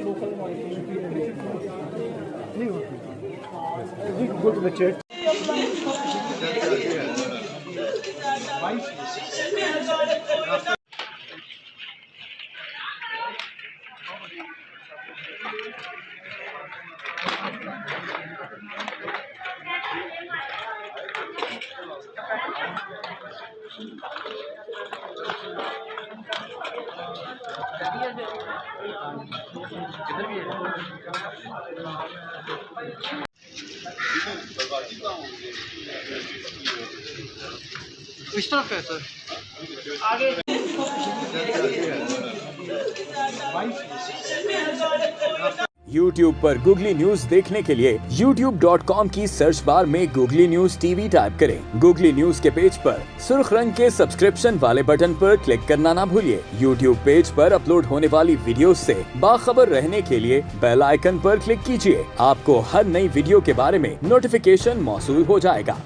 We could go to the church. इस तरफ है सर YouTube पर गूगली न्यूज देखने के लिए youtube.com की सर्च बार में गूगली न्यूज टीवी टाइप करें। गूगली न्यूज के पेज पर सुर्ख रंग के सब्सक्रिप्शन वाले बटन पर क्लिक करना ना भूलिए। YouTube पेज पर अपलोड होने वाली वीडियोस से बाखबर रहने के लिए बेल आइकन पर क्लिक कीजिए। आपको हर नई वीडियो के बारे में नोटिफिकेशन मौसूल हो जाएगा।